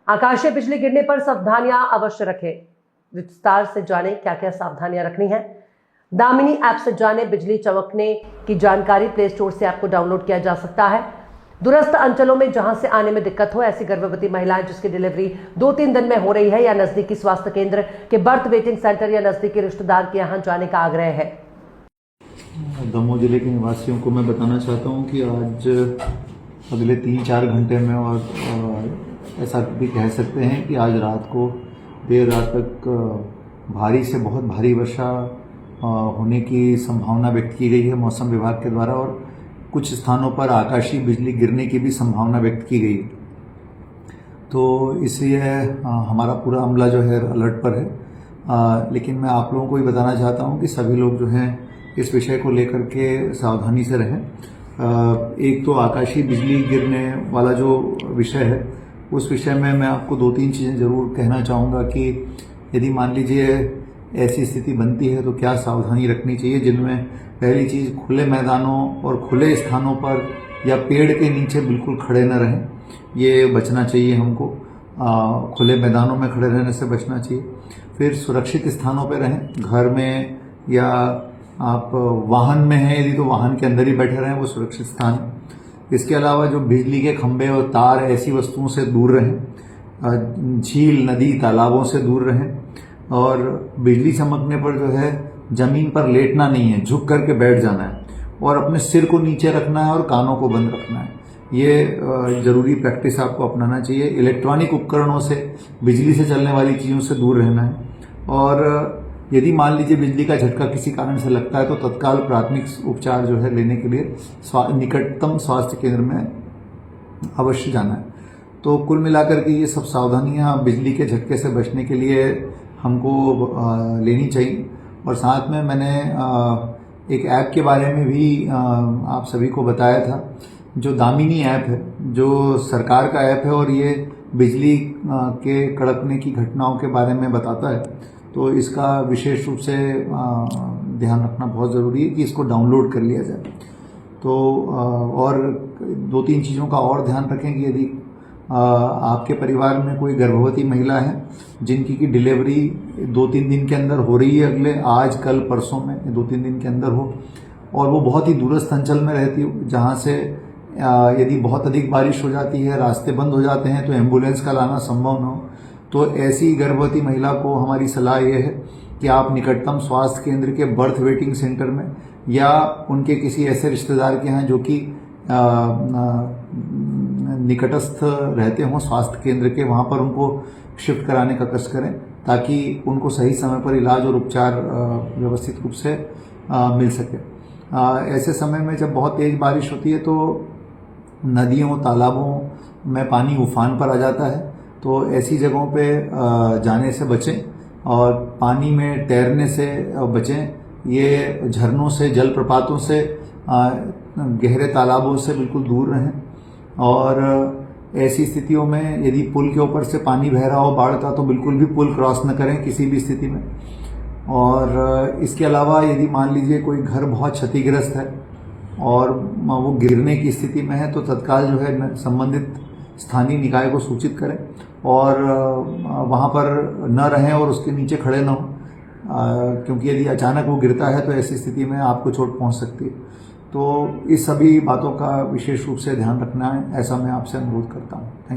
आकाशीय बिजली गिरने पर सावधानियां अवश्य रखें। विस्तार से जाने क्या क्या सावधानियां रखनी है। दामिनी ऐप से जाने बिजली चमकने की जानकारी प्ले स्टोर से ऐप को डाउनलोड किया जा सकता है। दूरस्थ अंचलों में जहां से आने में दिक्कत हो, ऐसी गर्भवती महिलाएं जिसकी डिलीवरी 2-3 दिन में हो रही है या नजदीकी स्वास्थ्य केंद्र के बर्थ वेटिंग सेंटर या नजदीकी रिश्तेदार के यहां जाने का आग्रह है। दमोह जिले के निवासियों को मैं बताना चाहता हूं कि आज अगले 3-4 घंटे में और ऐसा भी कह सकते हैं कि आज रात को देर रात तक भारी से बहुत भारी वर्षा होने की संभावना व्यक्त की गई है मौसम विभाग के द्वारा, और कुछ स्थानों पर आकाशीय बिजली गिरने की भी संभावना व्यक्त की गई है। तो इसलिए हमारा पूरा अमला जो है अलर्ट पर है। लेकिन मैं आप लोगों को भी बताना चाहता हूं कि सभी लोग जो हैं इस विषय को लेकर के सावधानी से रहें। एक तो आकाशीय बिजली गिरने वाला जो विषय है उस विषय में मैं आपको 2-3 चीज़ें ज़रूर कहना चाहूँगा कि यदि मान लीजिए ऐसी स्थिति बनती है तो क्या सावधानी रखनी चाहिए, जिनमें पहली चीज़ खुले मैदानों और खुले स्थानों पर या पेड़ के नीचे बिल्कुल खड़े न रहें, ये बचना चाहिए हमको। खुले मैदानों में खड़े रहने से बचना चाहिए। फिर सुरक्षित स्थानों पर रहें, घर में या आप वाहन में हैं यदि तो वाहन के अंदर ही बैठे रहें, वो सुरक्षित स्थान है। इसके अलावा जो बिजली के खंभे और तार ऐसी वस्तुओं से दूर रहें, झील नदी तालाबों से दूर रहें, और बिजली चमकने पर जो है जमीन पर लेटना नहीं है, झुक करके बैठ जाना है और अपने सिर को नीचे रखना है और कानों को बंद रखना है। ये जरूरी प्रैक्टिस आपको अपनाना चाहिए। इलेक्ट्रॉनिक उपकरणों से, बिजली से चलने वाली चीज़ों से दूर रहना है। और यदि मान लीजिए बिजली का झटका किसी कारण से लगता है तो तत्काल प्राथमिक उपचार जो है लेने के लिए निकटतम स्वास्थ्य केंद्र में अवश्य जाना है। तो कुल मिलाकर के ये सब सावधानियां बिजली के झटके से बचने के लिए हमको लेनी चाहिए। और साथ में मैंने एक ऐप के बारे में भी आप सभी को बताया था, जो दामिनी ऐप है, जो सरकार का ऐप है और ये बिजली के कड़कने की घटनाओं के बारे में बताता है। तो इसका विशेष रूप से ध्यान रखना बहुत ज़रूरी है कि इसको डाउनलोड कर लिया जाए। तो और 2-3 चीज़ों का और ध्यान रखें कि यदि आपके परिवार में कोई गर्भवती महिला है जिनकी की डिलीवरी 2-3 दिन के अंदर हो रही है, अगले आज कल परसों में 2-3 दिन के अंदर हो, और वो बहुत ही दूरस्थ अंचल में रहती हो जहाँ से यदि बहुत अधिक बारिश हो जाती है, रास्ते बंद हो जाते हैं तो एम्बुलेंस का लाना संभव न हो, तो ऐसी गर्भवती महिला को हमारी सलाह ये है कि आप निकटतम स्वास्थ्य केंद्र के बर्थ वेटिंग सेंटर में या उनके किसी ऐसे रिश्तेदार के यहाँ जो कि निकटस्थ रहते हों स्वास्थ्य केंद्र के, वहाँ पर उनको शिफ्ट कराने का कष्ट करें ताकि उनको सही समय पर इलाज और उपचार व्यवस्थित रूप से मिल सके। ऐसे समय में जब बहुत तेज बारिश होती है तो नदियों तालाबों में पानी उफान पर आ जाता है, तो ऐसी जगहों पे जाने से बचें और पानी में तैरने से बचें। ये झरनों से, जलप्रपातों से, गहरे तालाबों से बिल्कुल दूर रहें। और ऐसी स्थितियों में यदि पुल के ऊपर से पानी बह रहा हो, बाढ़ का, तो बिल्कुल भी पुल क्रॉस न करें किसी भी स्थिति में। और इसके अलावा यदि मान लीजिए कोई घर बहुत क्षतिग्रस्त है और वो गिरने की स्थिति में है तो तत्काल जो है संबंधित स्थानीय निकाय को सूचित करें और वहाँ पर न रहें और उसके नीचे खड़े न हों, क्योंकि यदि अचानक वो गिरता है तो ऐसी स्थिति में आपको चोट पहुँच सकती है। तो इस सभी बातों का विशेष रूप से ध्यान रखना है, ऐसा मैं आपसे अनुरोध करता हूँ। Thank you.